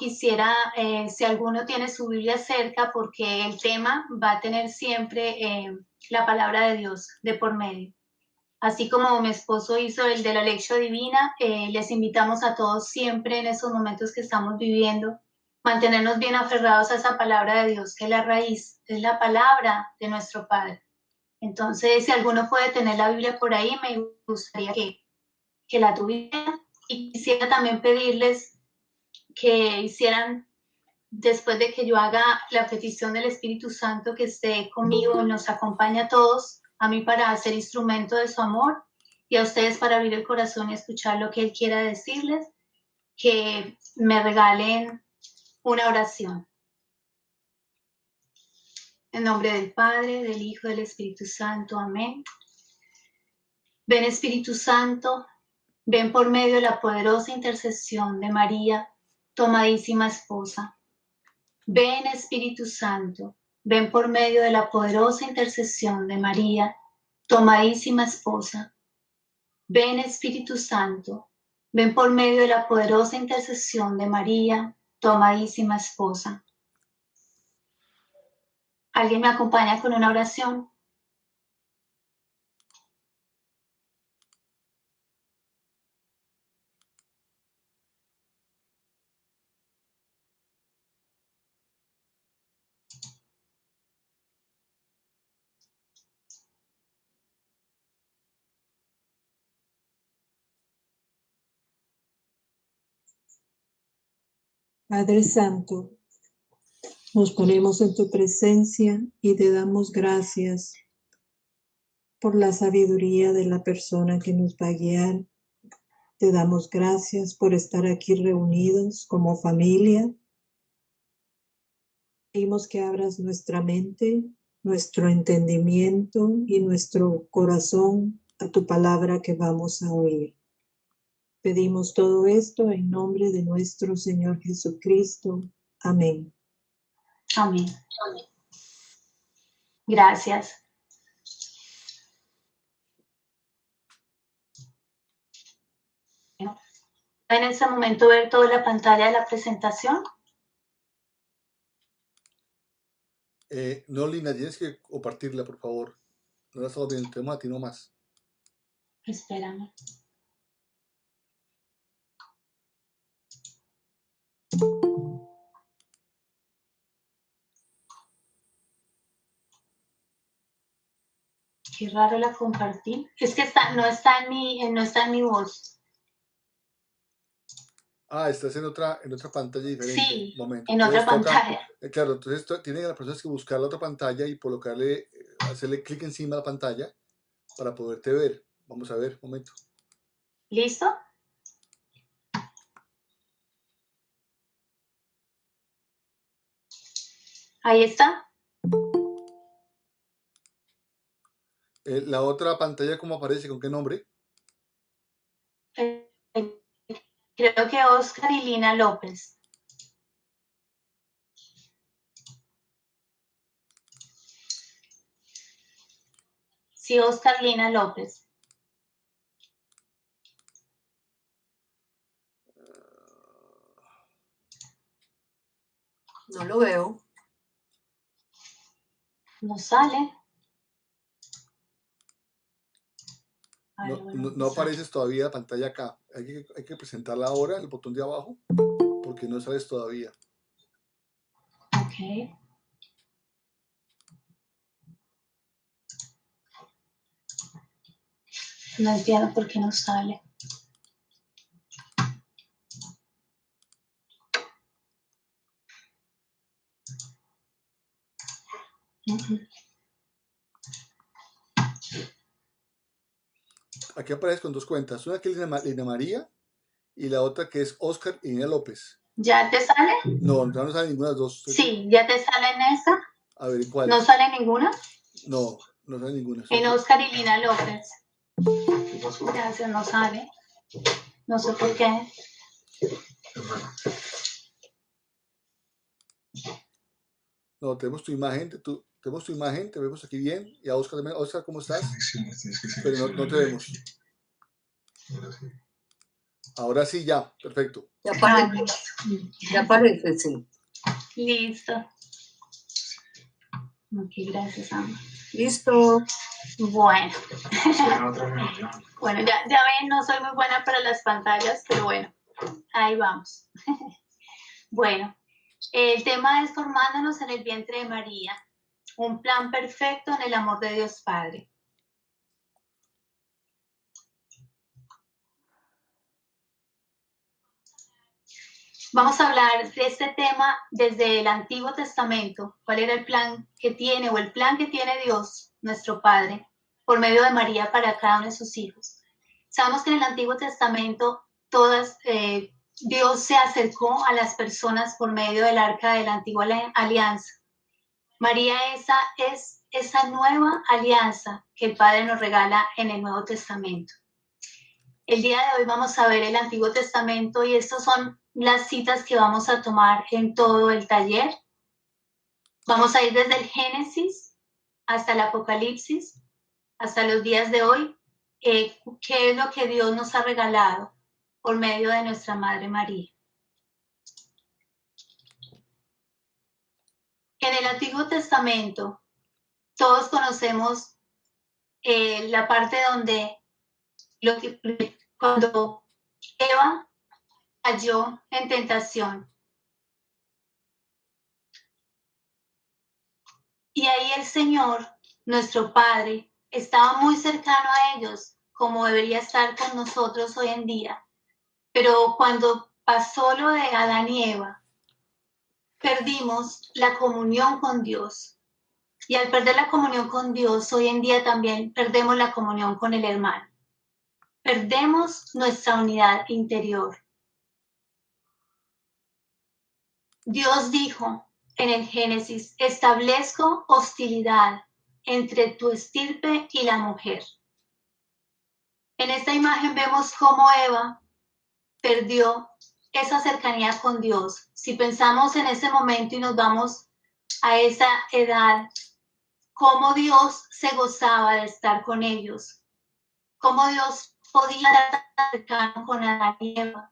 quisiera, si alguno tiene su Biblia cerca, porque el tema va a tener siempre la palabra de Dios de por medio. Así como mi esposo hizo el de la lección divina, les invitamos a todos siempre en esos momentos que estamos viviendo, mantenernos bien aferrados a esa palabra de Dios, que es la raíz, es la palabra de nuestro Padre. Entonces, si alguno puede tener la Biblia por ahí, me gustaría que la tuviera. Y quisiera también pedirles que hicieran, después de que yo haga la petición del Espíritu Santo, que esté conmigo, nos acompañe a todos, a mí para ser instrumento de su amor y a ustedes para abrir el corazón y escuchar lo que Él quiera decirles, que me regalen una oración. En nombre del Padre, del Hijo y del Espíritu Santo. Amén. Ven, Espíritu Santo, ven por medio de la poderosa intercesión de María, tu amadísima esposa. Ven, Espíritu Santo, ven por medio de la poderosa intercesión de María, tu amadísima esposa. Ven, Espíritu Santo, ven por medio de la poderosa intercesión de María, tu amadísima esposa. ¿Alguien me acompaña con una oración? Padre Santo, nos ponemos en tu presencia y te damos gracias por la sabiduría de la persona que nos va a guiar. Te damos gracias por estar aquí reunidos como familia. Pedimos que abras nuestra mente, nuestro entendimiento y nuestro corazón a tu palabra que vamos a oír. Pedimos todo esto en nombre de nuestro Señor Jesucristo. Amén. Amén. Gracias. En este momento ver toda la pantalla de la presentación. No, Lina, tienes que compartirla, por favor. No la estamos viendo, tenemos a ti nomás. Espérame. Qué raro la compartí. Es que no está en mi voz. Ah, estás en otra pantalla diferente. Sí, Momento. en otra pantalla. Claro, entonces tienen las personas que buscar la otra pantalla y colocarle, hacerle clic encima de la pantalla para poderte ver. Vamos a ver, momento. ¿Listo? Ahí está. La otra pantalla, ¿cómo aparece? ¿Con qué nombre? Creo que Oscar y Lina López. Sí, Oscar Lina López. No lo veo. No sale. No apareces todavía la pantalla acá. Hay que presentarla ahora, el botón de abajo, porque no sales todavía. Ok. No entiendo por qué no sale. Aquí apareces con dos cuentas. Una que es Lina María y la otra que es Oscar y Lina López. ¿Ya te sale? No, no sale ninguna de las dos. Sí, ¿ya te sale en esa? A ver, ¿cuál? ¿No sale ninguna? No, no sale ninguna. En Oscar y Lina López. Gracias, no sale. No sé por qué. No, tenemos tu imagen, tenemos tu imagen, te vemos aquí bien. Y a Oscar también. Oscar, ¿cómo estás? Pero no te vemos. Ahora sí, ya, perfecto. Ya Ah, aparece, listo. ya aparece, sí. Listo. Ok, gracias, Ama. Listo. Bueno. Bueno, ya ven, no soy muy buena para las pantallas, pero bueno, ahí vamos. Bueno, el tema es formándonos en el vientre de María, un plan perfecto en el amor de Dios Padre. Vamos a hablar de este tema desde el Antiguo Testamento, cuál era el plan que tiene o el plan que tiene Dios, nuestro Padre, por medio de María para cada uno de sus hijos. Sabemos que en el Antiguo Testamento Dios se acercó a las personas por medio del arca de la antigua alianza. María es esa nueva alianza que el Padre nos regala en el Nuevo Testamento. El día de hoy vamos a ver el Antiguo Testamento y estas son las citas que vamos a tomar en todo el taller. Vamos a ir desde el Génesis hasta el Apocalipsis, hasta los días de hoy, qué es lo que Dios nos ha regalado por medio de nuestra Madre María. En el Antiguo Testamento, todos conocemos la parte donde cuando Eva cayó en tentación. Y ahí el Señor, nuestro Padre, estaba muy cercano a ellos, como debería estar con nosotros hoy en día. Pero cuando pasó lo de Adán y Eva, perdimos la comunión con Dios. Y al perder la comunión con Dios, hoy en día también perdemos la comunión con el hermano. Perdemos nuestra unidad interior. Dios dijo en el Génesis, establezco hostilidad entre tu estirpe y la mujer. En esta imagen vemos cómo Eva perdió esa cercanía con Dios. Si pensamos en ese momento y nos vamos a esa edad, cómo Dios se gozaba de estar con ellos, cómo Dios podía estar cercano con Adán y Eva,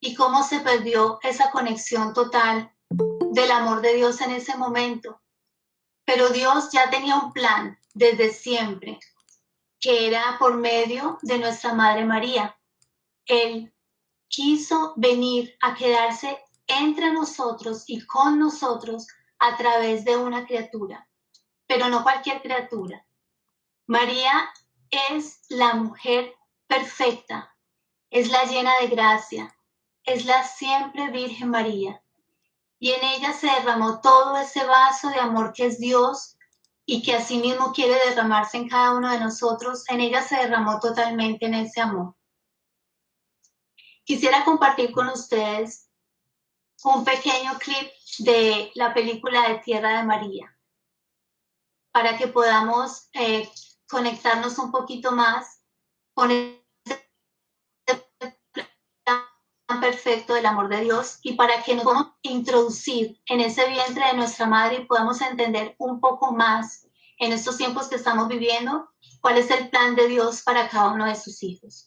y cómo se perdió esa conexión total del amor de Dios en ese momento. Pero Dios ya tenía un plan desde siempre, que era por medio de nuestra Madre María. Él quiso venir a quedarse entre nosotros y con nosotros a través de una criatura, pero no cualquier criatura. María es la mujer perfecta, es la llena de gracia, es la siempre Virgen María. Y en ella se derramó todo ese vaso de amor que es Dios y que asimismo quiere derramarse en cada uno de nosotros. En ella se derramó totalmente en ese amor. Quisiera compartir con ustedes un pequeño clip de la película de Tierra de María para que podamos conectarnos un poquito más con ese plan perfecto del amor de Dios y para que nos podamos introducir en ese vientre de nuestra madre y podamos entender un poco más en estos tiempos que estamos viviendo cuál es el plan de Dios para cada uno de sus hijos.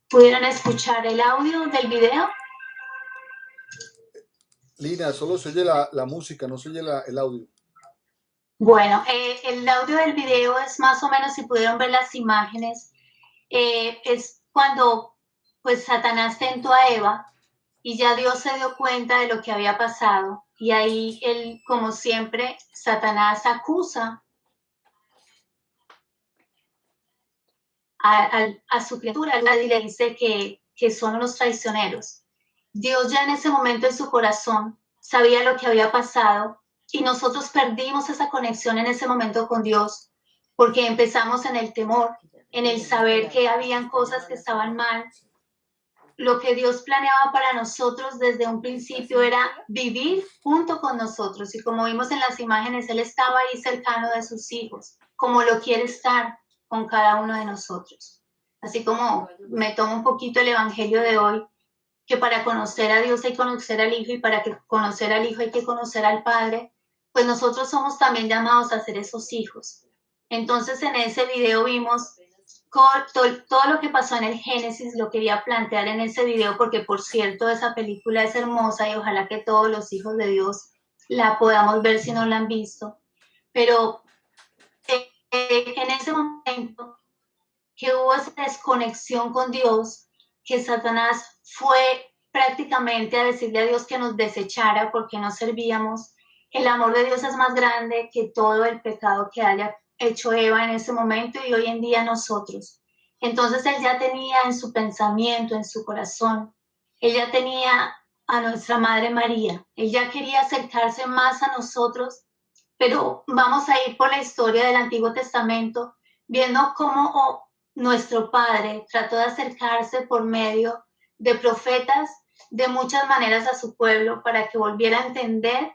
¿Pudieron escuchar el audio del video? Lina, solo se oye la música, no se oye el audio. Bueno, el audio del video es más o menos, si pudieron ver las imágenes, es cuando pues Satanás tentó a Eva y ya Dios se dio cuenta de lo que había pasado. Y ahí él, como siempre, Satanás acusa a su criatura y le dice que son los traicioneros. Dios ya en ese momento en su corazón sabía lo que había pasado y nosotros perdimos esa conexión en ese momento con Dios porque empezamos en el temor, en el saber que habían cosas que estaban mal. Lo que Dios planeaba para nosotros desde un principio era vivir junto con nosotros y como vimos en las imágenes, Él estaba ahí cercano de sus hijos, como lo quiere estar con cada uno de nosotros. Así como me tomo un poquito el evangelio de hoy, que para conocer a Dios hay que conocer al Hijo y para conocer al Hijo hay que conocer al Padre, pues nosotros somos también llamados a ser esos hijos. Entonces en ese video vimos todo lo que pasó en el Génesis, lo quería plantear en ese video porque por cierto esa película es hermosa y ojalá que todos los hijos de Dios la podamos ver si no la han visto. Pero en ese momento que hubo esa desconexión con Dios, que Satanás fue prácticamente a decirle a Dios que nos desechara porque no servíamos. El amor de Dios es más grande que todo el pecado que haya hecho Eva en ese momento y hoy en día nosotros. Entonces él ya tenía en su pensamiento, en su corazón, él ya tenía a nuestra Madre María, él ya quería acercarse más a nosotros, pero vamos a ir por la historia del Antiguo Testamento, viendo cómo nuestro Padre trató de acercarse por medio de profetas de muchas maneras a su pueblo para que volviera a entender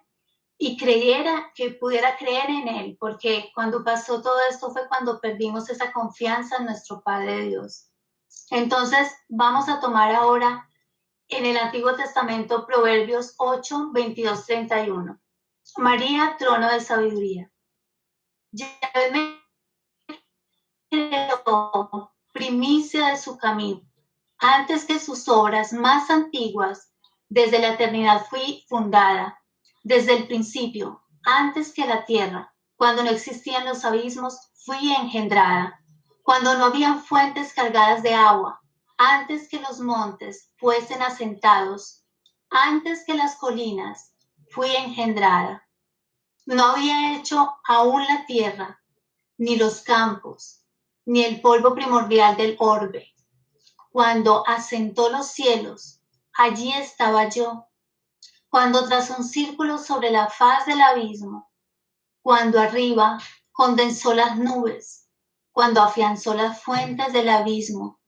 y creyera, que pudiera creer en Él, porque cuando pasó todo esto fue cuando perdimos esa confianza en nuestro Padre Dios. Entonces vamos a tomar ahora en el Antiguo Testamento Proverbios 8, 22, 31. María, trono de sabiduría. Yahvé me creó primicia de su camino, antes que sus obras más antiguas, desde la eternidad fui fundada, desde el principio, antes que la tierra, cuando no existían los abismos, fui engendrada, cuando no habían fuentes cargadas de agua, antes que los montes fuesen asentados, antes que las colinas, fui engendrada. No había hecho aún la tierra, ni los campos, ni el polvo primordial del orbe. Cuando asentó los cielos, allí estaba yo. cuando tras un círculo sobre la faz del abismo, cuando arriba condensó las nubes, cuando afianzó las fuentes del abismo,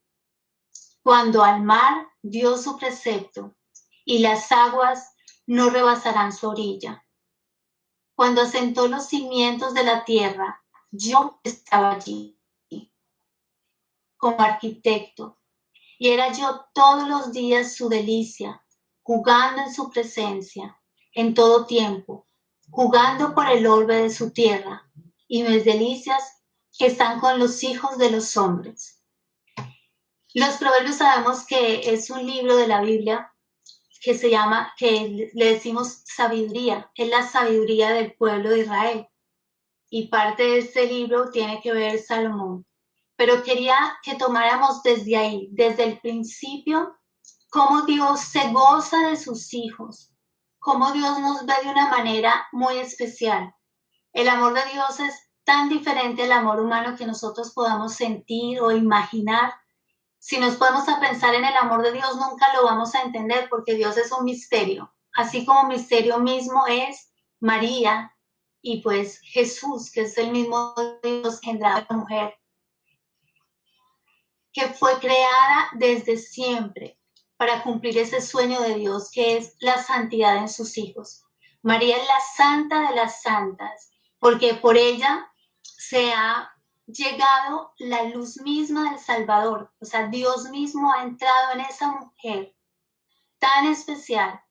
cuando al mar dio su precepto y las aguas no rebasarán su orilla. Cuando asentó los cimientos de la tierra, yo estaba allí como arquitecto y era yo todos los días su delicia, jugando en su presencia, en todo tiempo, jugando por el orbe de su tierra, y mis delicias están con los hijos de los hombres. Los Proverbios sabemos que es un libro de la Biblia que se llama, que le decimos sabiduría, es la sabiduría del pueblo de Israel. Y parte de este libro tiene que ver Salomón. Pero quería que tomáramos desde ahí, desde el principio, cómo Dios se goza de sus hijos, cómo Dios nos ve de una manera muy especial. El amor de Dios es tan diferente al amor humano que nosotros podamos sentir o imaginar. Si nos podemos a pensar en el amor de Dios, nunca lo vamos a entender porque Dios es un misterio. Así como misterio mismo es María y pues Jesús, que es el mismo Dios engendrado de la mujer, que fue creada desde siempre para cumplir ese sueño de Dios que es la santidad en sus hijos. María es la santa de las santas, porque por ella se ha llegado la luz misma del Salvador. O sea, Dios mismo ha entrado en esa mujer tan especial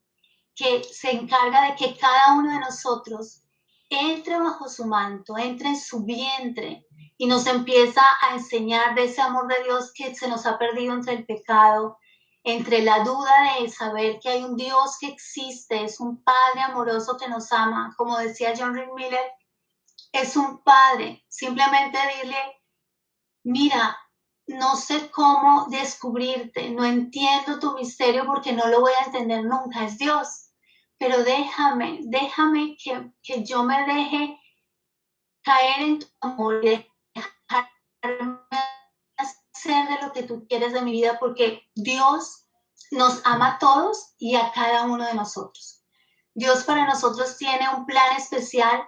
que se encarga de que cada uno de nosotros entre bajo su manto, entre en su vientre y nos empieza a enseñar de ese amor de Dios que se nos ha perdido entre el pecado, entre la duda de saber que hay un Dios que existe, es un Padre amoroso que nos ama, como decía John Rick Miller, es un Padre. Simplemente dile, mira, no sé cómo descubrirte, no entiendo tu misterio porque no lo voy a entender nunca, es Dios, pero déjame que yo me deje caer en tu amor y dejarme hacer de lo que tú quieres de mi vida, porque Dios nos ama a todos y a cada uno de nosotros. Dios para nosotros tiene un plan especial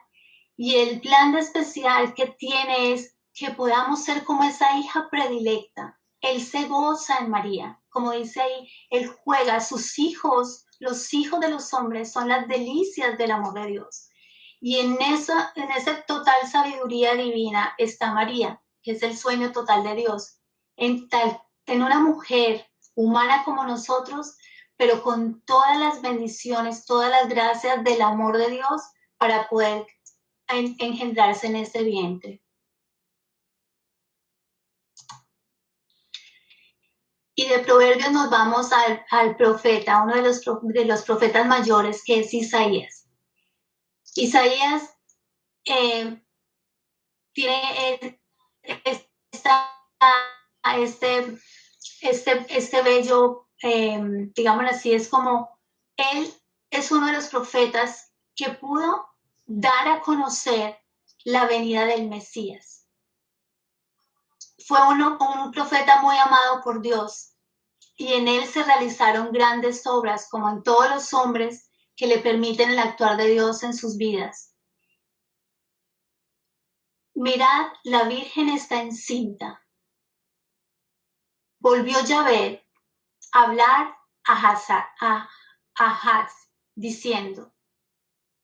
y el plan especial que tiene es que podamos ser como esa hija predilecta. Él se goza en María, como dice ahí, Él juega, sus hijos, los hijos de los hombres son las delicias del amor de Dios. Y en esa total sabiduría divina está María, que es el sueño total de Dios. En una mujer humana como nosotros, pero con todas las bendiciones, todas las gracias del amor de Dios para poder engendrarse en este vientre. Y de Proverbios nos vamos al profeta, uno de los profetas mayores, que es Isaías. Isaías tiene este bello, digámoslo así, es como él es uno de los profetas que pudo dar a conocer la venida del Mesías. Fue un profeta muy amado por Dios y en él se realizaron grandes obras, como en todos los hombres que le permiten el actuar de Dios en sus vidas. Mirad, la Virgen está encinta. Volvió Yahvé a hablar a Ahaz, diciendo,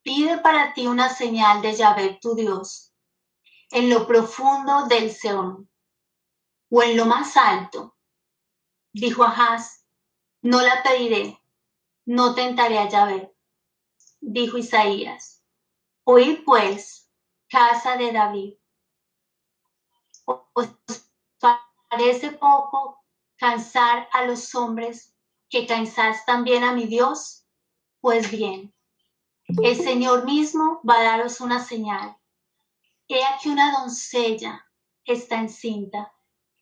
pide para ti una señal de Yahvé tu Dios, en lo profundo del Seón, o en lo más alto. Dijo Ahaz, no la pediré, no tentaré a Yahvé. Dijo Isaías, oíd pues, casa de David, ¿os parece poco cansar a los hombres que cansáis también a mi Dios? Pues bien, el Señor mismo va a daros una señal. He aquí una doncella está encinta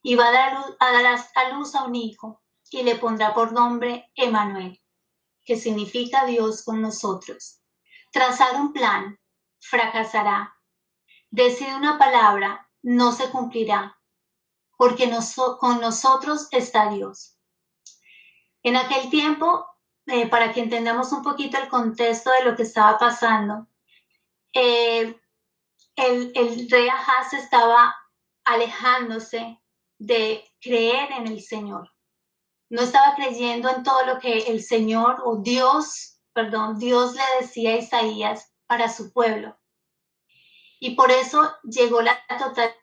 y va a dar a luz a un hijo y le pondrá por nombre Emmanuel, que significa Dios con nosotros. Trazar un plan, fracasará. Decir una palabra, no se cumplirá, porque con nosotros está Dios. En aquel tiempo para que entendamos un poquito el contexto de lo que estaba pasando. El rey Ahaz estaba alejándose de creer en el Señor. No estaba creyendo en todo lo que el Señor o Dios le decía a Isaías para su pueblo. Y por eso llegó la totalidad,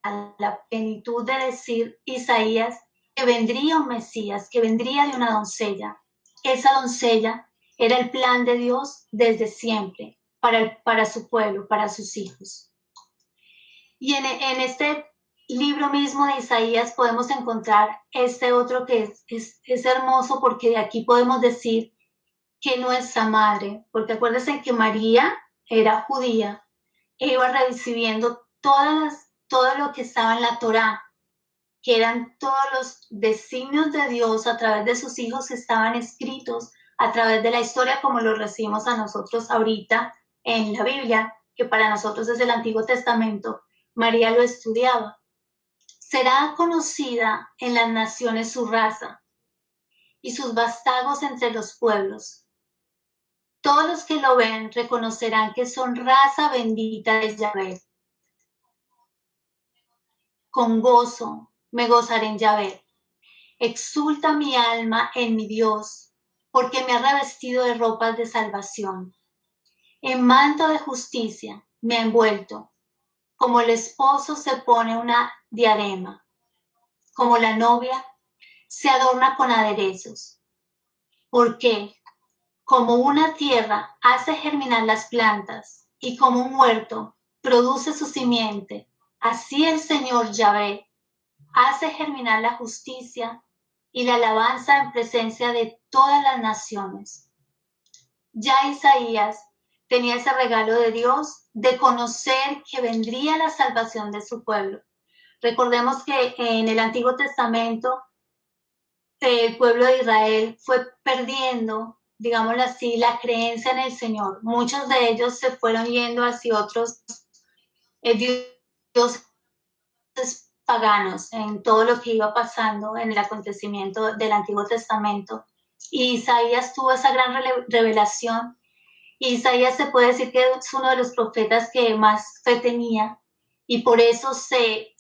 a la plenitud de decir Isaías que vendría un Mesías, que vendría de una doncella. Esa doncella era el plan de Dios desde siempre para su pueblo, para sus hijos. Y en este libro mismo de Isaías podemos encontrar este otro que es hermoso, porque de aquí podemos decir que nuestra madre, porque acuérdense que María era judía e iba recibiendo todo lo que estaba en la Torá, que eran todos los designios de Dios a través de sus hijos que estaban escritos a través de la historia, como lo recibimos a nosotros ahorita en la Biblia, que para nosotros es el Antiguo Testamento. María lo estudiaba. Será conocida en las naciones su raza y sus vástagos entre los pueblos. Todos los que lo ven reconocerán que son raza bendita de Yahvé. Con gozo me gozaré en Yahvé. Exulta mi alma en mi Dios, porque me ha revestido de ropas de salvación. En manto de justicia me ha envuelto, como el esposo se pone una diadema, como la novia se adorna con aderezos. Porque como una tierra hace germinar las plantas y como un huerto produce su simiente, así el Señor Yahvé hace germinar la justicia y la alabanza en presencia de todas las naciones. Ya Isaías tenía ese regalo de Dios de conocer que vendría la salvación de su pueblo. Recordemos que en el Antiguo Testamento el pueblo de Israel fue perdiendo, digámoslo así, la creencia en el Señor. Muchos de ellos se fueron yendo hacia otros dioses paganos en todo lo que iba pasando en el acontecimiento del Antiguo Testamento. Y Isaías tuvo esa gran revelación. Isaías se puede decir que es uno de los profetas que más fe tenía y por eso se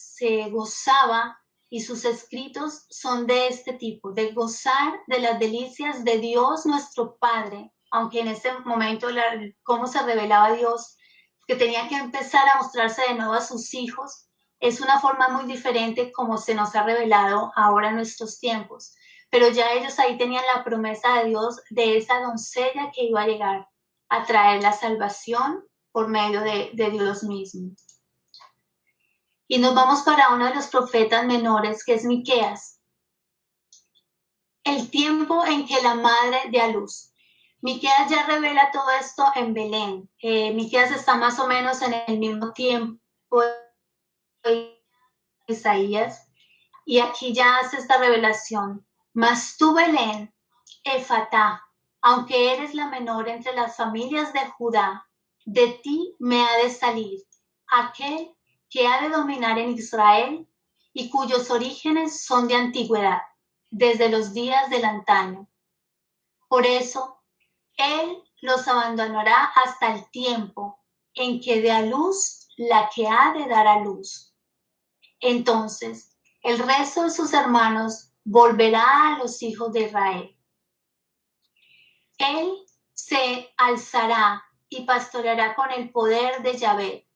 gozaba, y sus escritos son de este tipo, de gozar de las delicias de Dios nuestro Padre, aunque en ese momento cómo se revelaba Dios, que tenía que empezar a mostrarse de nuevo a sus hijos, es una forma muy diferente como se nos ha revelado ahora en nuestros tiempos. Pero ya ellos ahí tenían la promesa de Dios de esa doncella que iba a llegar a traer la salvación por medio de Dios mismo. Y nos vamos para uno de los profetas menores, que es Miqueas. El tiempo en que la madre dio a luz. Miqueas ya revela todo esto en Belén. Miqueas está más o menos en el mismo tiempo de Isaías, y aquí ya hace esta revelación. Mas tú, Belén, Efatá, aunque eres la menor entre las familias de Judá, de ti me ha de salir aquel que ha de dominar en Israel y cuyos orígenes son de antigüedad, desde los días del antaño. Por eso, él los abandonará hasta el tiempo en que dé a luz la que ha de dar a luz. Entonces, el resto de sus hermanos volverá a los hijos de Israel. Él se alzará y pastoreará con el poder de Yahvé,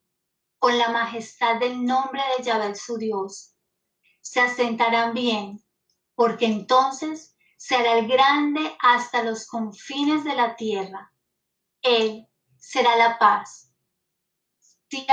con la majestad del nombre de Yahvé su Dios. Se asentarán bien, porque entonces será el grande hasta los confines de la tierra. Él será la paz. Si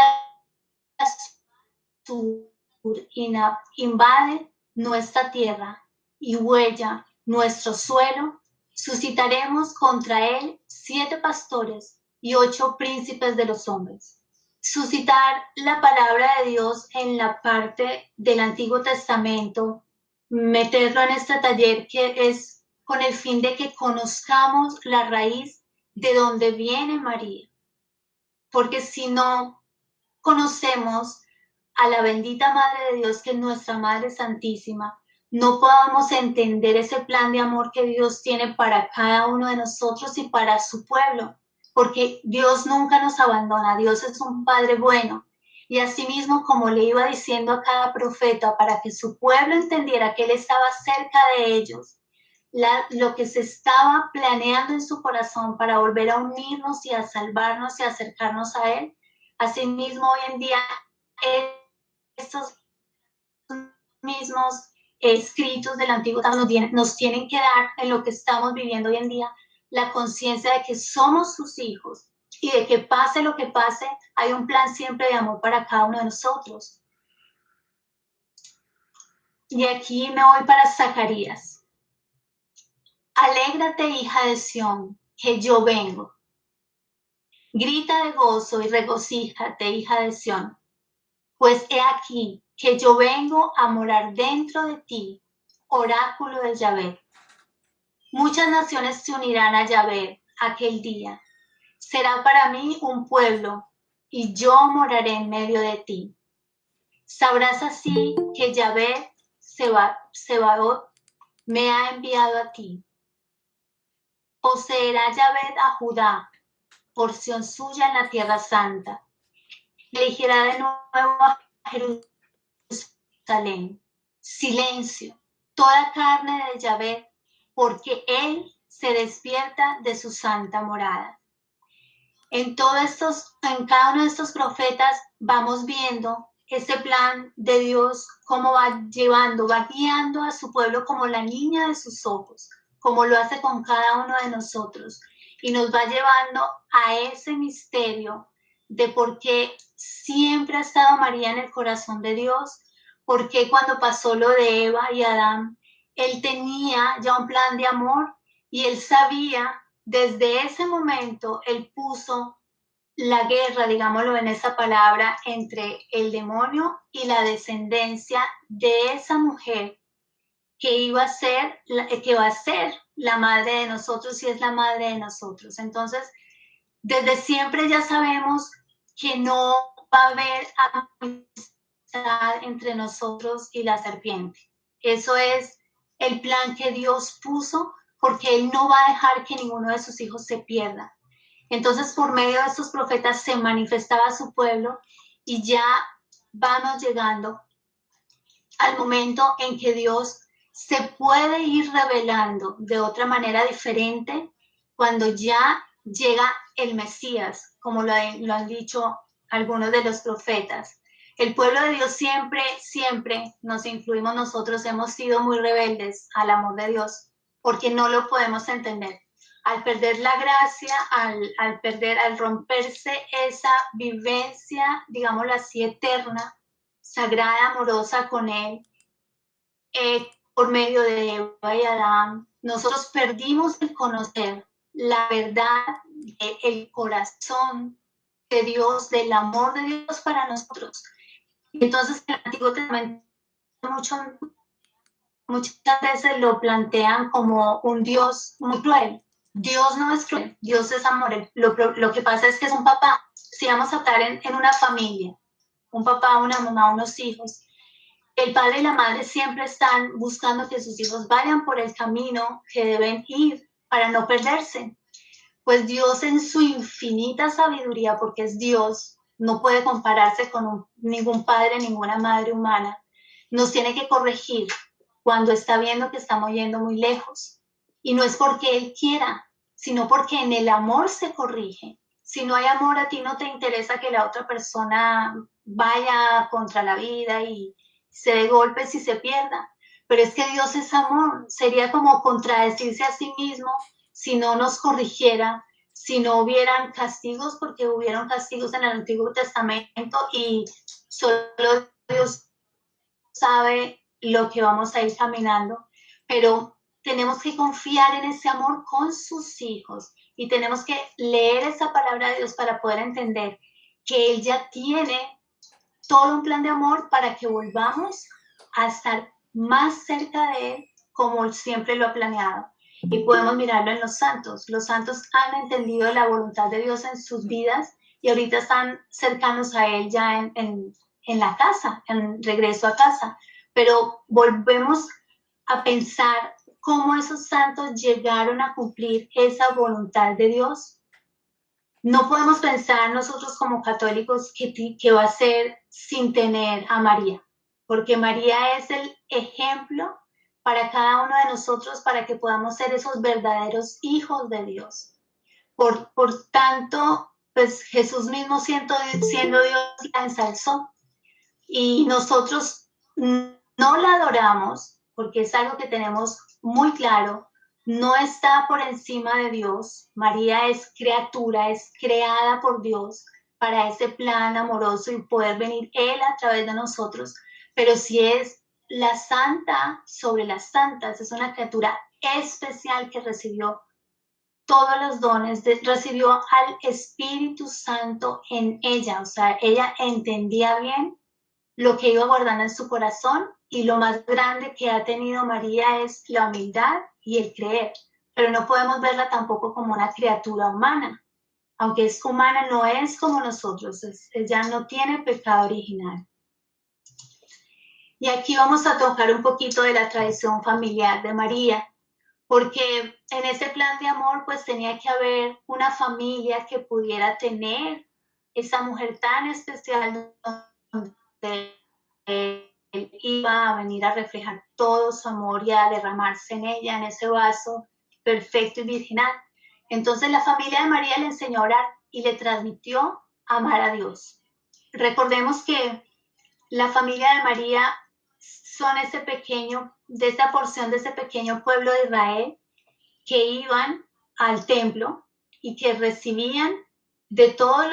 invade nuestra tierra y huella nuestro suelo, suscitaremos contra él 7 pastores y 8 príncipes de los hombres. Suscitar la palabra de Dios en la parte del Antiguo Testamento, meterlo en este taller que es con el fin de que conozcamos la raíz de donde viene María. Porque si no conocemos a la bendita Madre de Dios, que es nuestra Madre Santísima, no podamos entender ese plan de amor que Dios tiene para cada uno de nosotros y para su pueblo, porque Dios nunca nos abandona, Dios es un Padre bueno. Y asimismo, como le iba diciendo a cada profeta, para que su pueblo entendiera que Él estaba cerca de ellos, lo que se estaba planeando en su corazón para volver a unirnos y a salvarnos y a acercarnos a Él, asimismo hoy en día estos mismos escritos del Antiguo Testamento nos tienen que dar en lo que estamos viviendo hoy en día la conciencia de que somos sus hijos y de que pase lo que pase, hay un plan siempre de amor para cada uno de nosotros. Y aquí me voy para Zacarías. Alégrate, hija de Sión, que yo vengo. Grita de gozo y regocíjate, hija de Sión, pues he aquí que yo vengo a morar dentro de ti, oráculo de Yahvé. Muchas naciones se unirán a Yahvé aquel día. Será para mí un pueblo, y yo moraré en medio de ti. Sabrás así que Yahvé Sebaot me ha enviado a ti. Poseerá Yahvé a Judá, porción suya en la tierra santa. Elegirá de nuevo a Jerusalén. Silencio, toda carne de Yahvé, porque Él se despierta de su santa morada. En cada uno de estos profetas vamos viendo ese plan de Dios, cómo va guiando a su pueblo como la niña de sus ojos, como lo hace con cada uno de nosotros, y nos va llevando a ese misterio de por qué siempre ha estado María en el corazón de Dios, por qué cuando pasó lo de Eva y Adán, Él tenía ya un plan de amor y Él sabía, desde ese momento, Él puso la guerra, digámoslo en esa palabra, entre el demonio y la descendencia de esa mujer que va a ser la madre de nosotros y es la madre de nosotros. Entonces, desde siempre ya sabemos que no va a haber amistad entre nosotros y la serpiente. Eso es el plan que Dios puso, porque Él no va a dejar que ninguno de sus hijos se pierda. Entonces, por medio de estos profetas se manifestaba a su pueblo y ya vamos llegando al momento en que Dios se puede ir revelando de otra manera diferente cuando ya llega el Mesías, como lo han dicho algunos de los profetas. El pueblo de Dios siempre nos incluimos nosotros, hemos sido muy rebeldes al amor de Dios porque no lo podemos entender. Al perder la gracia, al romperse esa vivencia, digámoslo así, eterna, sagrada, amorosa con Él, por medio de Eva y Adán, nosotros perdimos el conocer la verdad del corazón de Dios, del amor de Dios para nosotros. Y entonces el Antiguo Testamento muchas veces lo plantean como un Dios muy cruel. Dios no es cruel, Dios es amor. Lo que pasa es que es un papá. Si vamos a estar en una familia, un papá, una mamá, unos hijos, el padre y la madre siempre están buscando que sus hijos vayan por el camino que deben ir para no perderse. Pues Dios en su infinita sabiduría, porque es Dios, no puede compararse con ningún padre, ninguna madre humana, nos tiene que corregir cuando está viendo que estamos yendo muy lejos. Y no es porque Él quiera, sino porque en el amor se corrige. Si no hay amor, a ti no te interesa que la otra persona vaya contra la vida y se dé golpes y se pierda. Pero es que Dios es amor. Sería como contradecirse a sí mismo si no nos corrigiera, si no hubieran castigos, porque hubieron castigos en el Antiguo Testamento y solo Dios sabe lo que vamos a ir caminando, pero tenemos que confiar en ese amor con sus hijos y tenemos que leer esa palabra de Dios para poder entender que Él ya tiene todo un plan de amor para que volvamos a estar más cerca de Él como Él siempre lo ha planeado. Y podemos mirarlo en los santos. Los santos han entendido la voluntad de Dios en sus vidas y ahorita están cercanos a Él ya en la casa, en regreso a casa. Pero volvemos a pensar cómo esos santos llegaron a cumplir esa voluntad de Dios. No podemos pensar nosotros como católicos que va a ser sin tener a María, porque María es el ejemplo para cada uno de nosotros para que podamos ser esos verdaderos hijos de Dios. Por tanto, pues Jesús mismo siendo Dios la ensalzó y nosotros no la adoramos porque es algo que tenemos muy claro. No está por encima de Dios. María es criatura, es creada por Dios para ese plan amoroso y poder venir Él a través de nosotros. Pero si es la santa sobre las santas, es una criatura especial que recibió todos los dones, recibió al Espíritu Santo en ella. O sea, ella entendía bien lo que iba guardando en su corazón, y lo más grande que ha tenido María es la humildad y el creer, pero no podemos verla tampoco como una criatura humana. Aunque es humana, no es como nosotros, ella no tiene pecado original. Y aquí vamos a tocar un poquito de la tradición familiar de María, porque en ese plan de amor pues tenía que haber una familia que pudiera tener esa mujer tan especial donde él iba a venir a reflejar todo su amor y a derramarse en ella, en ese vaso perfecto y virginal. Entonces la familia de María le enseñó a orar y le transmitió amar a Dios. Recordemos que la familia de María son de esta porción de ese pequeño pueblo de Israel que iban al templo y que recibían de todos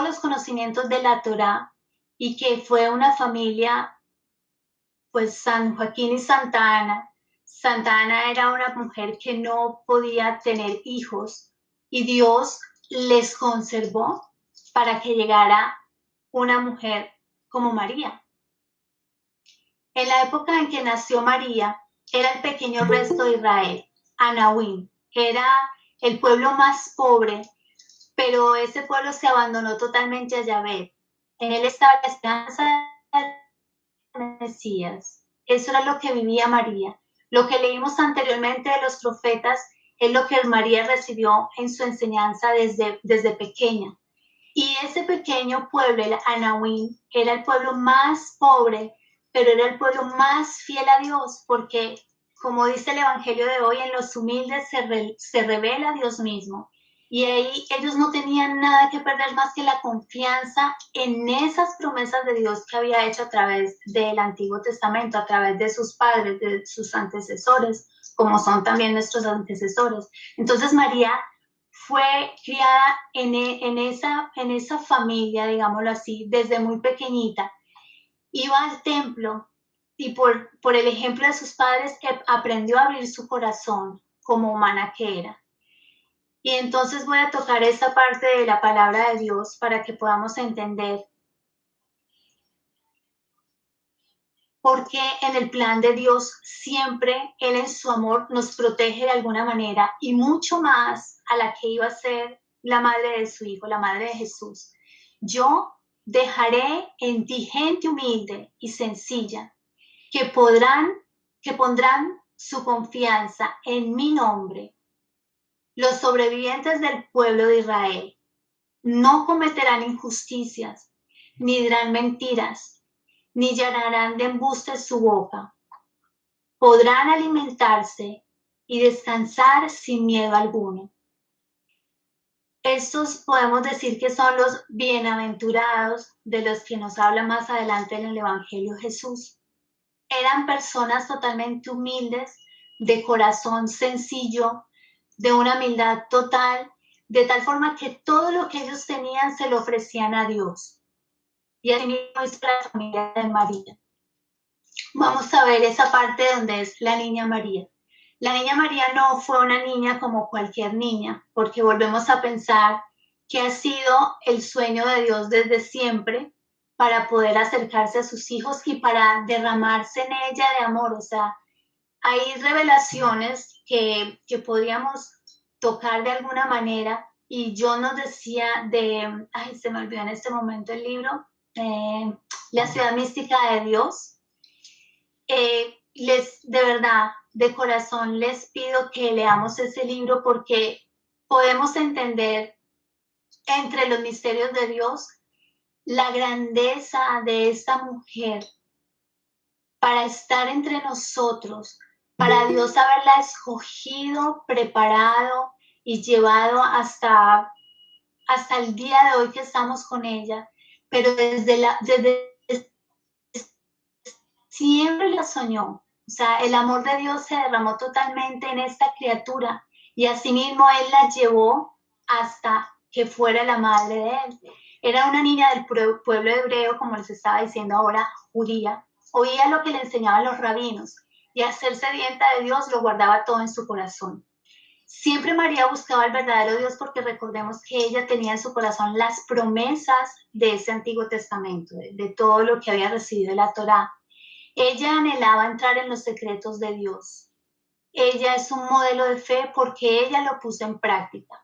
los conocimientos de la Torá, y que fue una familia, pues San Joaquín y Santa Ana. Santa Ana era una mujer que no podía tener hijos y Dios les conservó para que llegara una mujer como María. En la época en que nació María, era el pequeño resto de Israel, Anahuim, era el pueblo más pobre, pero ese pueblo se abandonó totalmente a Yahvé. En él estaba la esperanza del Mesías. Eso era lo que vivía María. Lo que leímos anteriormente de los profetas es lo que María recibió en su enseñanza desde pequeña. Y ese pequeño pueblo, el Anahuim, era el pueblo más pobre, pero era el pueblo más fiel a Dios, porque, como dice el Evangelio de hoy, en los humildes se revela Dios mismo. Y ahí ellos no tenían nada que perder más que la confianza en esas promesas de Dios que había hecho a través del Antiguo Testamento, a través de sus padres, de sus antecesores, como son también nuestros antecesores. Entonces María fue criada en esa familia, digámoslo así, desde muy pequeñita. Iba al templo y por el ejemplo de sus padres aprendió a abrir su corazón como humana que era. Y entonces voy a tocar esta parte de la palabra de Dios para que podamos entender por qué en el plan de Dios siempre Él en su amor nos protege de alguna manera, y mucho más a la que iba a ser la madre de su Hijo, la madre de Jesús. Yo dejaré en ti gente humilde y sencilla que pondrán su confianza en mi nombre. Los sobrevivientes del pueblo de Israel no cometerán injusticias, ni dirán mentiras, ni llenarán de embustes su boca. Podrán alimentarse y descansar sin miedo alguno. Estos podemos decir que son los bienaventurados de los que nos habla más adelante en el Evangelio Jesús. Eran personas totalmente humildes, de corazón sencillo, de una humildad total, de tal forma que todo lo que ellos tenían se lo ofrecían a Dios. Y así mismo es la familia de María. Vamos a ver esa parte donde es la niña María. La niña María no fue una niña como cualquier niña, porque volvemos a pensar que ha sido el sueño de Dios desde siempre para poder acercarse a sus hijos y para derramarse en ella de amor. O sea, hay revelaciones que podríamos tocar de alguna manera, y yo nos decía se me olvidó en este momento el libro, La ciudad mística de Dios. de verdad, de corazón les pido que leamos ese libro porque podemos entender entre los misterios de Dios la grandeza de esta mujer para estar entre nosotros, para Dios haberla escogido, preparado y llevado hasta el día de hoy que estamos con ella, pero desde siempre la soñó. O sea, el amor de Dios se derramó totalmente en esta criatura y asimismo Él la llevó hasta que fuera la madre de Él. Era una niña del pueblo hebreo, como les estaba diciendo ahora, judía. Oía lo que le enseñaban los rabinos y al ser sedienta de Dios lo guardaba todo en su corazón. Siempre María buscaba al verdadero Dios porque recordemos que ella tenía en su corazón las promesas de ese Antiguo Testamento, de todo lo que había recibido de la Torá. Ella anhelaba entrar en los secretos de Dios. Ella es un modelo de fe porque ella lo puso en práctica.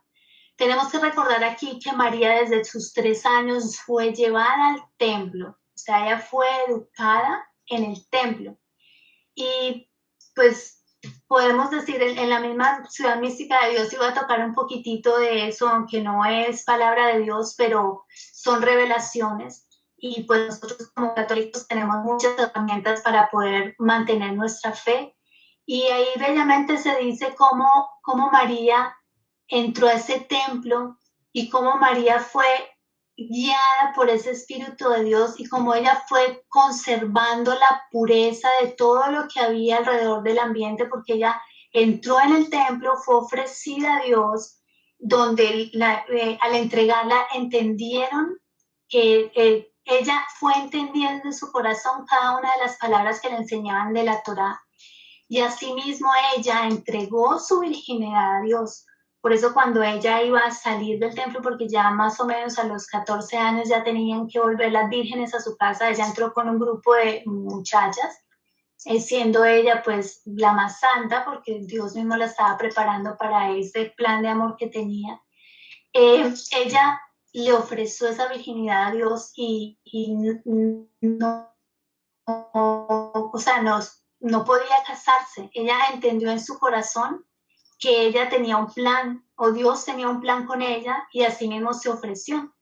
Tenemos que recordar aquí que María desde sus 3 años fue llevada al templo. O sea, ella fue educada en el templo. Y pues podemos decir, en la misma ciudad mística de Dios, iba a tocar un poquitito de eso, aunque no es palabra de Dios, pero son revelaciones. Y pues nosotros como católicos tenemos muchas herramientas para poder mantener nuestra fe. Y ahí bellamente se dice cómo María entró a ese templo y cómo María fue guiada por ese Espíritu de Dios y cómo ella fue conservando la pureza de todo lo que había alrededor del ambiente, porque ella entró en el templo, fue ofrecida a Dios, donde al entregarla entendieron que ella fue entendiendo en su corazón cada una de las palabras que le enseñaban de la Torá. Y asimismo ella entregó su virginidad a Dios. Por eso cuando ella iba a salir del templo, porque ya más o menos a los 14 años ya tenían que volver las vírgenes a su casa, ella entró con un grupo de muchachas, siendo ella pues la más santa, porque Dios mismo la estaba preparando para ese plan de amor que tenía. Ella le ofreció esa virginidad a Dios y no podía casarse. Ella entendió en su corazón que ella tenía un plan, o Dios tenía un plan con ella, y así mismo se ofreció.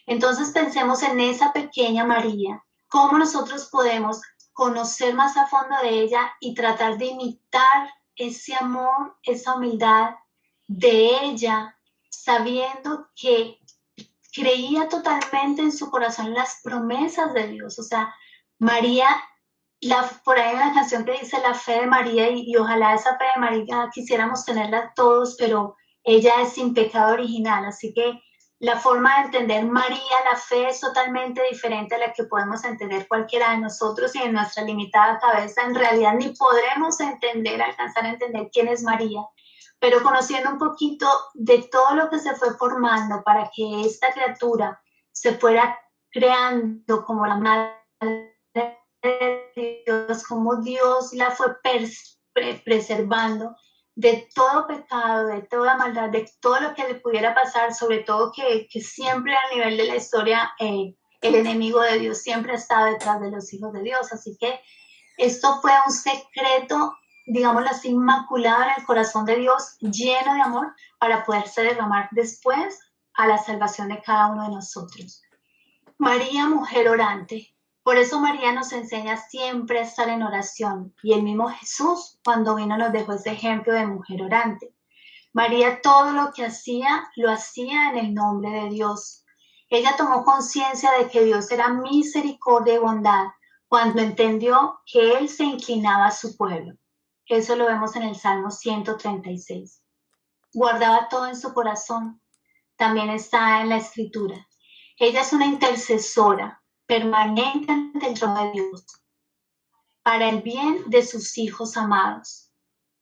Entonces pensemos en esa pequeña María, cómo nosotros podemos conocer más a fondo de ella y tratar de imitar ese amor, esa humildad de ella, sabiendo que creía totalmente en su corazón las promesas de Dios. O sea, María, por ahí hay una canción que dice la fe de María y ojalá esa fe de María quisiéramos tenerla todos, pero ella es sin pecado original, así que la forma de entender María, la fe es totalmente diferente a la que podemos entender cualquiera de nosotros y en nuestra limitada cabeza en realidad ni podremos alcanzar a entender quién es María, pero conociendo un poquito de todo lo que se fue formando para que esta criatura se fuera creando como la madre de Dios, como Dios la fue preservando de todo pecado, de toda maldad, de todo lo que le pudiera pasar, sobre todo que siempre a nivel de la historia el enemigo de Dios siempre ha estado detrás de los hijos de Dios. Así que esto fue un secreto, digámoslo así, inmaculado en el corazón de Dios, lleno de amor, para poderse derramar después a la salvación de cada uno de nosotros. María, mujer orante. Por eso María nos enseña siempre a estar en oración. Y el mismo Jesús, cuando vino, nos dejó ese ejemplo de mujer orante. María todo lo que hacía, lo hacía en el nombre de Dios. Ella tomó conciencia de que Dios era misericordia y bondad cuando entendió que Él se inclinaba a su pueblo. Eso lo vemos en el Salmo 136. Guardaba todo en su corazón. También está en la Escritura. Ella es una intercesora permanente ante el trono de Dios para el bien de sus hijos amados.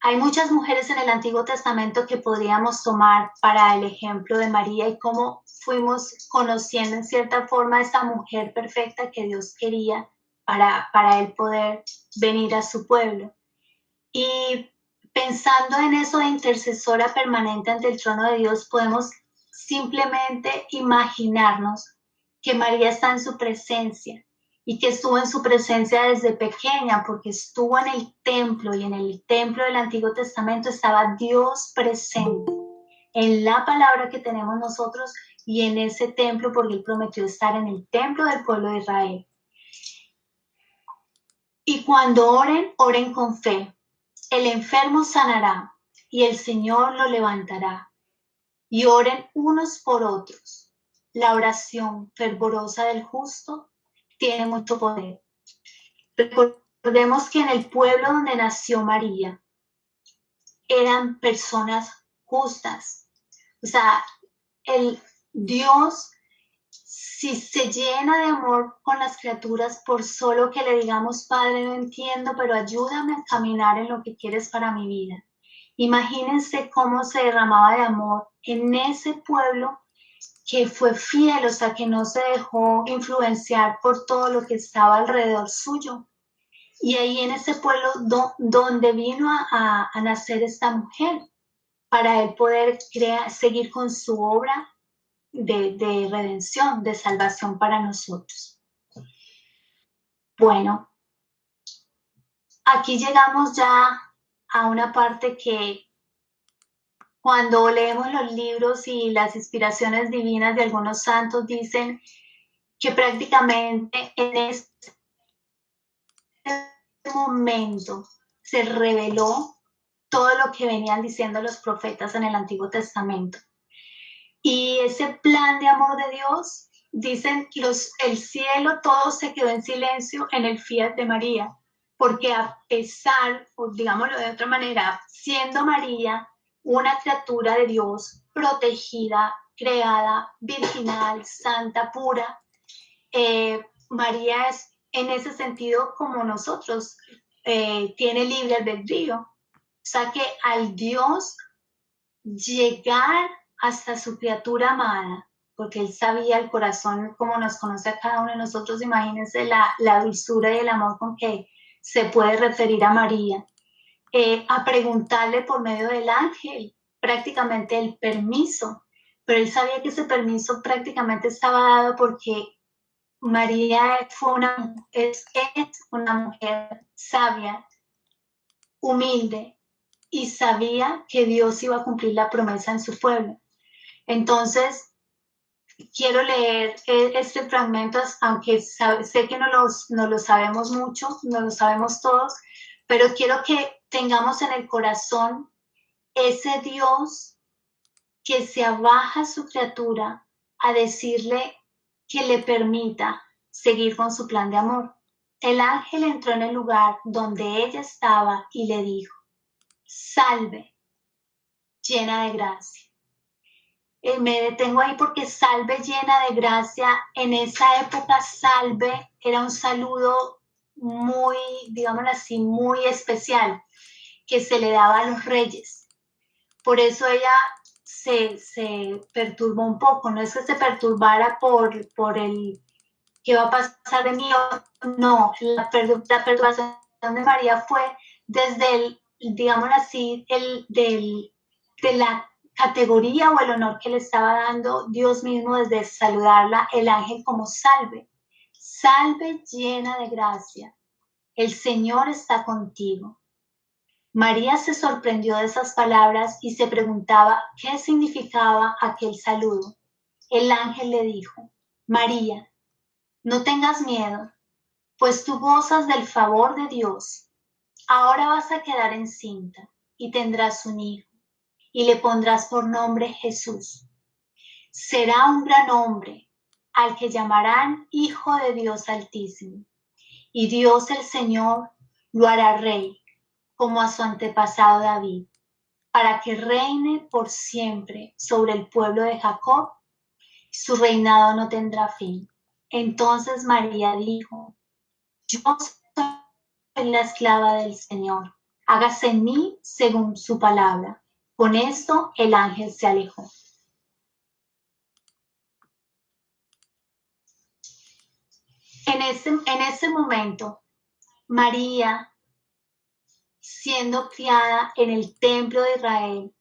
Hay muchas mujeres en el Antiguo Testamento que podríamos tomar para el ejemplo de María y cómo fuimos conociendo en cierta forma a esta mujer perfecta que Dios quería para él poder venir a su pueblo. Y pensando en eso de intercesora permanente ante el trono de Dios, podemos simplemente imaginarnos que María está en su presencia y que estuvo en su presencia desde pequeña, porque estuvo en el templo, y en el templo del Antiguo Testamento estaba Dios presente, en la palabra que tenemos nosotros y en ese templo, porque Él prometió estar en el templo del pueblo de Israel. Y cuando oren, oren con fe. El enfermo sanará y el Señor lo levantará. Y oren unos por otros. La oración fervorosa del justo tiene mucho poder. Recordemos que en el pueblo donde nació María eran personas justas. O sea, el Dios, si se llena de amor con las criaturas por solo que le digamos, Padre, no entiendo, pero ayúdame a caminar en lo que quieres para mi vida. Imagínense cómo se derramaba de amor en ese pueblo que fue fiel, o sea, que no se dejó influenciar por todo lo que estaba alrededor suyo. Y ahí en ese pueblo donde vino a nacer esta mujer, para él poder seguir con su obra de redención, de salvación para nosotros. Bueno, aquí llegamos ya a una parte que cuando leemos los libros y las inspiraciones divinas de algunos santos dicen que prácticamente en este momento se reveló todo lo que venían diciendo los profetas en el Antiguo Testamento. Y ese plan de amor de Dios, dicen el cielo todo se quedó en silencio en el fiat de María, porque a pesar, o digámoslo de otra manera, siendo María una criatura de Dios, protegida, creada, virginal, santa, pura, María es en ese sentido como nosotros, tiene libre albedrío. O sea que al Dios llegar hasta su criatura amada, porque Él sabía el corazón como nos conoce a cada uno de nosotros, imagínense la dulzura y el amor con que se puede referir a María, a preguntarle por medio del ángel prácticamente el permiso, pero Él sabía que ese permiso prácticamente estaba dado porque María es una mujer sabia, humilde, y sabía que Dios iba a cumplir la promesa en su pueblo. Entonces, quiero leer este fragmento, aunque sé que no lo sabemos mucho, no lo sabemos todos, pero quiero que tengamos en el corazón ese Dios que se abaja a su criatura a decirle que le permita seguir con su plan de amor. El ángel entró en el lugar donde ella estaba y le dijo: salve, llena de gracia. Me detengo ahí porque salve, llena de gracia, en esa época salve era un saludo muy, digámoslo así, muy especial que se le daba a los reyes. Por eso ella se perturbó un poco, no es que se perturbara por el qué va a pasar de mí, no, la perturbación de María fue desde el, digámoslo así, de la categoría o el honor que le estaba dando Dios mismo desde saludarla, el ángel como salve, salve llena de gracia, el Señor está contigo. María se sorprendió de esas palabras y se preguntaba qué significaba aquel saludo. El ángel le dijo: María, no tengas miedo, pues tú gozas del favor de Dios. Ahora vas a quedar encinta y tendrás un hijo, y le pondrás por nombre Jesús. Será un gran hombre, al que llamarán Hijo de Dios Altísimo. Y Dios el Señor lo hará rey, como a su antepasado David, para que reine por siempre sobre el pueblo de Jacob. Su reinado no tendrá fin. Entonces María dijo: yo soy la esclava del Señor, hágase en mí según su palabra. Con esto el ángel se alejó. En ese momento, María, siendo criada en el templo de Israel,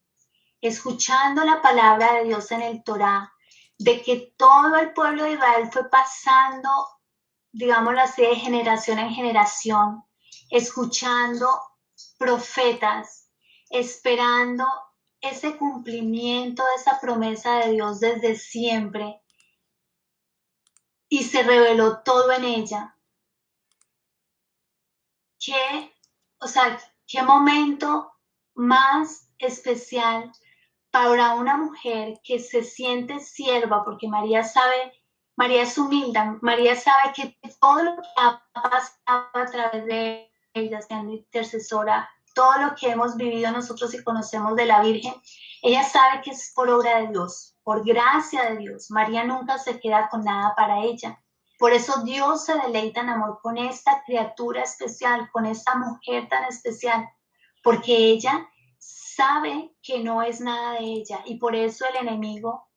escuchando la palabra de Dios en el Torá, de que todo el pueblo de Israel fue pasando digámoslo así, de generación en generación, escuchando profetas, esperando ese cumplimiento de esa promesa de Dios desde siempre, y se reveló todo en ella. Qué momento más especial para una mujer que se siente sierva, porque María es humilde, María sabe que todo lo que ha pasado a través de ella, siendo intercesora, todo lo que hemos vivido nosotros y conocemos de la Virgen, ella sabe que es por obra de Dios, por gracia de Dios. María nunca se queda con nada para ella. Por eso Dios se deleita en amor con esta criatura especial, con esta mujer tan especial, porque ella sabe que no es nada de ella, y por eso el enemigo,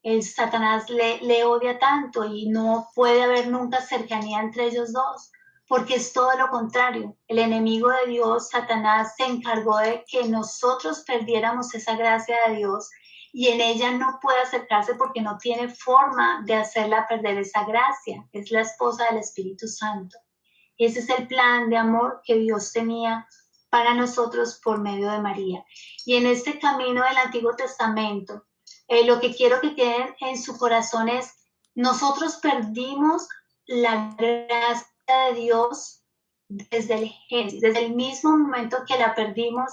el Satanás, le odia tanto, y no puede haber nunca cercanía entre ellos dos, porque es todo lo contrario. El enemigo de Dios, Satanás, se encargó de que nosotros perdiéramos esa gracia de Dios, y en ella no puede acercarse porque no tiene forma de hacerla perder esa gracia. Es la esposa del Espíritu Santo. Ese es el plan de amor que Dios tenía para nosotros por medio de María. Y en este camino del Antiguo Testamento, lo que quiero que queden en su corazón es: nosotros perdimos la gracia de Dios desde el Génesis, desde el mismo momento que la perdimos.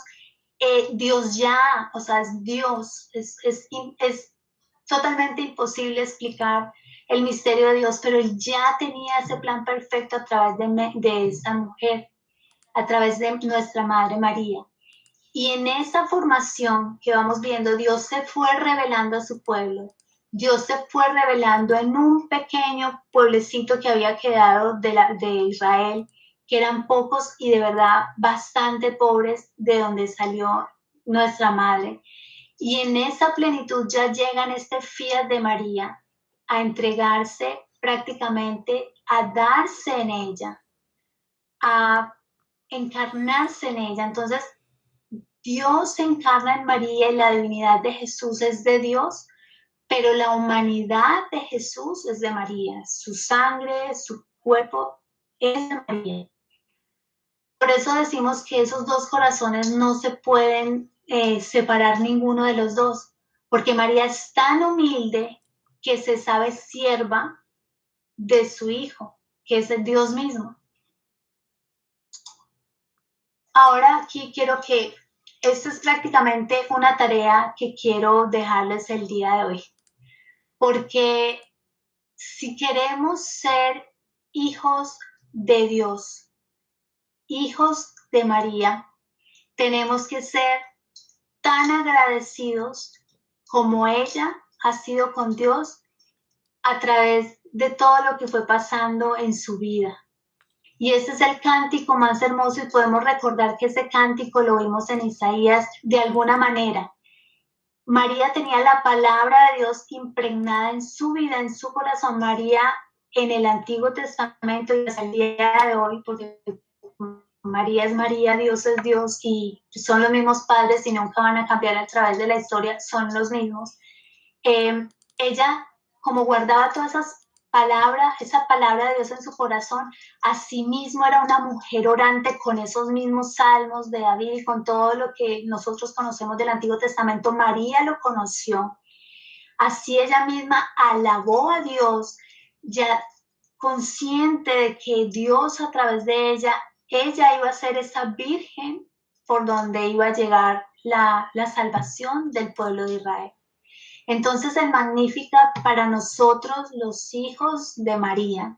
Dios ya, o sea, es Dios, es totalmente imposible explicar el misterio de Dios, pero Él ya tenía ese plan perfecto a través de esta mujer, a través de nuestra Madre María. Y en esa formación que vamos viendo, Dios se fue revelando a su pueblo. Dios se fue revelando en un pequeño pueblecito que había quedado de Israel, que eran pocos y de verdad bastante pobres, de donde salió nuestra madre. Y en esa plenitud ya llegan este fiat de María a entregarse prácticamente, a darse en ella, a encarnarse en ella. Entonces, Dios se encarna en María y la divinidad de Jesús es de Dios, pero la humanidad de Jesús es de María. Su sangre, su cuerpo es de María. Por eso decimos que esos dos corazones no se pueden separar ninguno de los dos, porque María es tan humilde que se sabe sierva de su Hijo, que es el Dios mismo. Ahora aquí quiero que, esta es prácticamente una tarea que quiero dejarles el día de hoy, porque si queremos ser hijos de Dios, hijos de María, tenemos que ser tan agradecidos como ella ha sido con Dios a través de todo lo que fue pasando en su vida. Y ese es el cántico más hermoso, y podemos recordar que ese cántico lo vimos en Isaías de alguna manera. María tenía la palabra de Dios impregnada en su vida, en su corazón. María en el Antiguo Testamento y hasta el día de hoy, porque María es María, Dios es Dios, y son los mismos padres y nunca van a cambiar a través de la historia, son los mismos. Ella, como guardaba todas esas palabras, esa palabra de Dios en su corazón, asimismo era una mujer orante con esos mismos salmos de David y con todo lo que nosotros conocemos del Antiguo Testamento. María lo conoció. Así ella misma alabó a Dios, ya consciente de que Dios a través de ella iba a ser esa virgen por donde iba a llegar la salvación del pueblo de Israel. Entonces el Magníficat para nosotros, los hijos de María,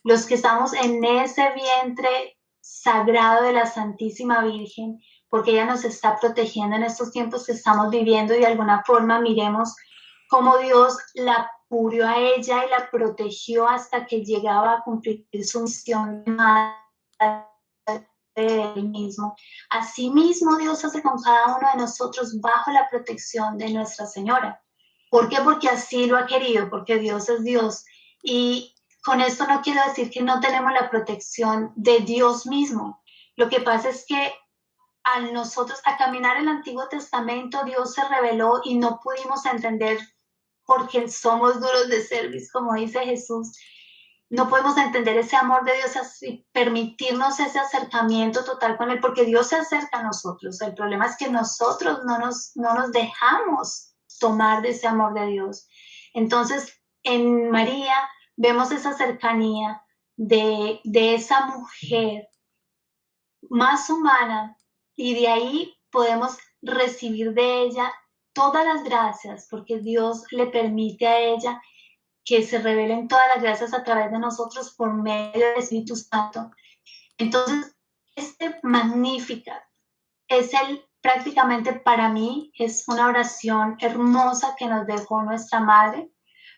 los que estamos en ese vientre sagrado de la Santísima Virgen, porque ella nos está protegiendo en estos tiempos que estamos viviendo, y de alguna forma miremos cómo Dios la cubrió a ella y la protegió hasta que llegaba a cumplir su misión de madre de él mismo. Asimismo, Dios hace con cada uno de nosotros bajo la protección de Nuestra Señora. ¿Por qué? Porque así lo ha querido, porque Dios es Dios. Y con esto no quiero decir que no tenemos la protección de Dios mismo. Lo que pasa es que al nosotros, a caminar el Antiguo Testamento, Dios se reveló y no pudimos entender porque somos duros de cerviz, como dice Jesús. no podemos entender ese amor de Dios y permitirnos ese acercamiento total con Él, porque Dios se acerca a nosotros. El problema es que nosotros no nos dejamos tomar de ese amor de Dios. Entonces, en María vemos esa cercanía de esa mujer más humana, y de ahí podemos recibir de ella todas las gracias, porque Dios le permite a ella que se revelen todas las gracias a través de nosotros por medio del Espíritu Santo. Entonces, este Magnificat es prácticamente para mí, es una oración hermosa que nos dejó nuestra Madre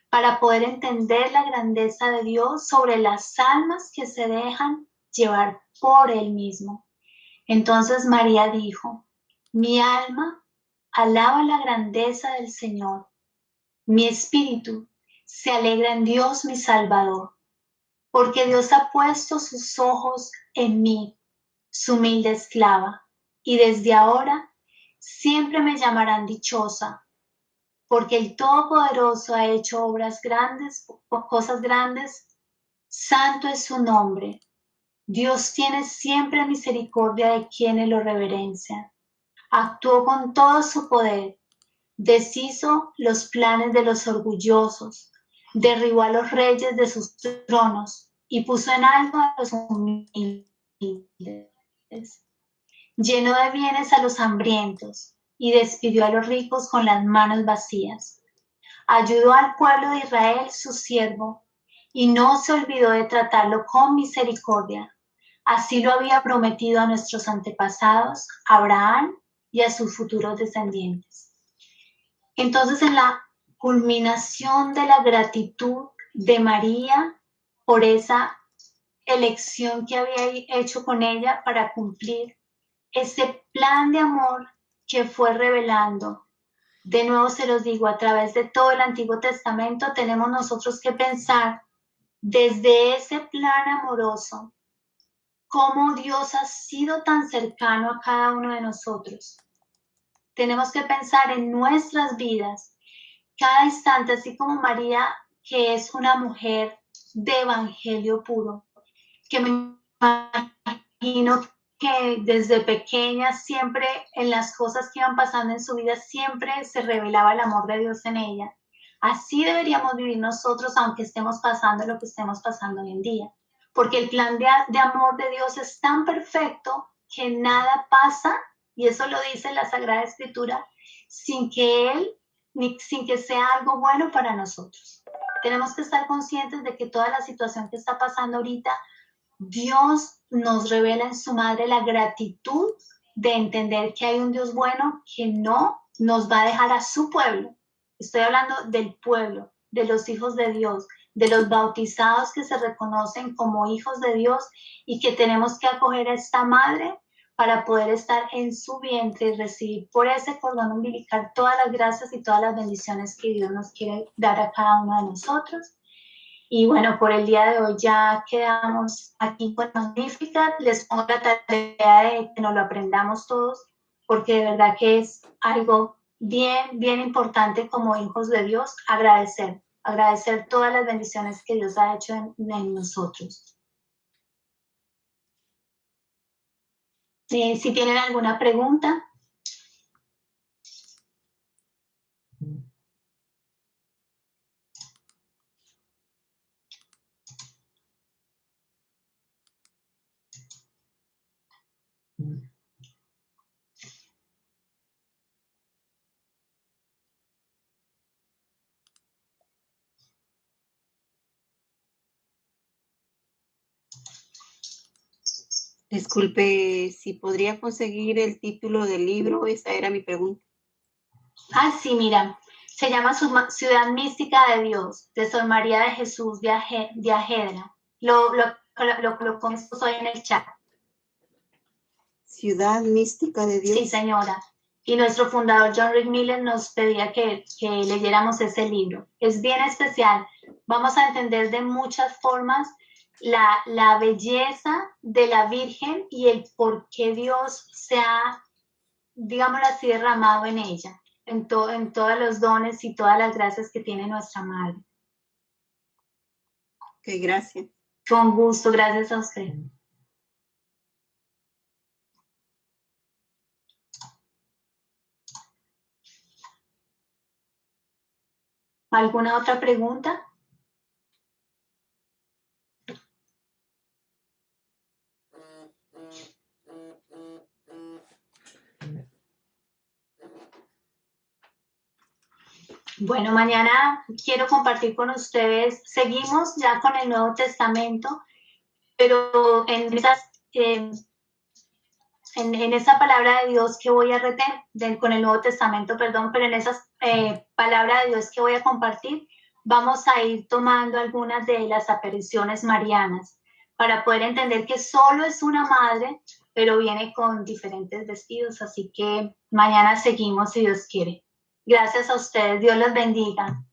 para poder entender la grandeza de Dios sobre las almas que se dejan llevar por Él mismo. Entonces María dijo: mi alma alaba la grandeza del Señor, mi espíritu se alegra en Dios mi Salvador, porque Dios ha puesto sus ojos en mí, su humilde esclava, y desde ahora siempre me llamarán dichosa, porque el Todopoderoso ha hecho obras grandes, cosas grandes, santo es su nombre. Dios tiene siempre misericordia de quienes lo reverencian. Actuó con todo su poder, deshizo los planes de los orgullosos, derribó a los reyes de sus tronos y puso en alto a los humildes. Llenó de bienes a los hambrientos y despidió a los ricos con las manos vacías. Ayudó al pueblo de Israel, su siervo, y no se olvidó de tratarlo con misericordia. Así lo había prometido a nuestros antepasados, a Abraham y a sus futuros descendientes. Entonces, en la culminación de la gratitud de María por esa elección que había hecho con ella para cumplir ese plan de amor que fue revelando, de nuevo se los digo, a través de todo el Antiguo Testamento, tenemos nosotros que pensar desde ese plan amoroso, cómo Dios ha sido tan cercano a cada uno de nosotros. Tenemos que pensar en nuestras vidas, cada instante, así como María, que es una mujer de evangelio puro, que me imagino que desde pequeña siempre en las cosas que iban pasando en su vida siempre se revelaba el amor de Dios en ella. Así deberíamos vivir nosotros, aunque estemos pasando lo que estemos pasando hoy en día, porque el plan de amor de Dios es tan perfecto que nada pasa, y eso lo dice la Sagrada Escritura, sin que sea algo bueno para nosotros. Tenemos que estar conscientes de que toda la situación que está pasando ahorita, Dios nos revela en su madre la gratitud de entender que hay un Dios bueno que no nos va a dejar a su pueblo. Estoy hablando del pueblo, de los hijos de Dios, de los bautizados que se reconocen como hijos de Dios y que tenemos que acoger a esta madre para poder estar en su vientre y recibir por ese cordón umbilical todas las gracias y todas las bendiciones que Dios nos quiere dar a cada uno de nosotros. Y bueno, por el día de hoy ya quedamos aquí con Magnificat. Les pongo la tarea de que nos lo aprendamos todos, porque de verdad que es algo bien, bien importante como hijos de Dios, agradecer todas las bendiciones que Dios ha hecho en nosotros. Si tienen alguna pregunta. Disculpe, si podría conseguir el título del libro, esa era mi pregunta. Ah, sí, mira, se llama Ciudad Mística de Dios, de Sor María de Jesús de Ajedra. Lo comento hoy en el chat. Ciudad Mística de Dios. Sí, señora. Y nuestro fundador John Rick Miller nos pedía que leyéramos ese libro. Es bien especial. Vamos a entender de muchas formas la belleza de la Virgen y el por qué Dios se ha, digámoslo así, derramado en ella, en todos los dones y todas las gracias que tiene nuestra Madre. Ok, gracias. Con gusto, gracias a usted. ¿Alguna otra pregunta? Bueno, mañana quiero compartir con ustedes, seguimos ya con el Nuevo Testamento, pero en esa palabra de Dios que voy a retener, con el Nuevo Testamento, perdón, pero en esa palabra de Dios que voy a compartir, vamos a ir tomando algunas de las apariciones marianas para poder entender que solo es una madre, pero viene con diferentes vestidos, así que mañana seguimos si Dios quiere. Gracias a ustedes, Dios los bendiga.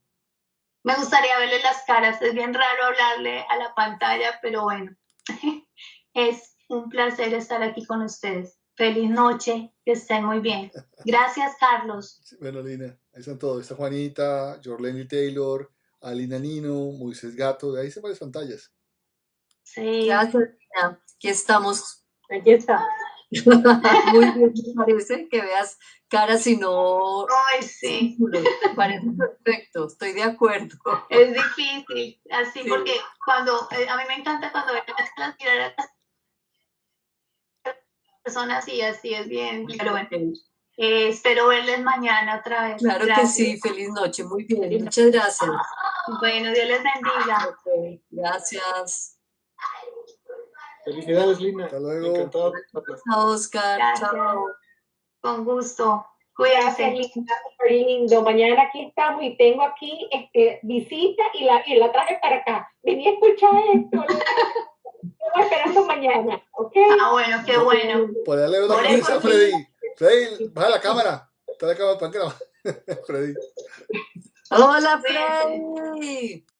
Me gustaría verles las caras, es bien raro hablarle a la pantalla, pero bueno, es un placer estar aquí con ustedes. Feliz noche, que estén muy bien. Gracias, Carlos. Bueno, Lina, ahí están todos. Está Juanita, Jorleni Taylor, Alina Nino, Moisés Gato, ahí se varias pantallas. Sí. Gracias, Lina. Aquí estamos. Aquí está. Muy bien, me parece que veas caras y no Ay, sí. círculos. Me parece perfecto, estoy de acuerdo. Es difícil, así, Sí. porque cuando, a mí me encanta cuando veo las mirar a las personas y así es bien, pero bueno, espero verles mañana otra vez. Claro Gracias. que sí, feliz noche, muy bien, muchas gracias. Bueno, Dios les bendiga. Ok, gracias. Felicidades, Lina. Hasta luego. Encantado. Chao, Oscar. Gracias. Chao. Con gusto. Gracias, Cuídense. Linda, súper lindo. Mañana aquí estamos y tengo aquí visita y la traje para acá. Vení a escuchar esto. Estoy esperando mañana, ¿ok? Ah, bueno, qué bueno. Por ahí le veo la Por camisa a eso, Freddy. Freddy, baja la cámara. Está la cámara, ¿para qué no? Freddy. Hola, Cuídense. Freddy.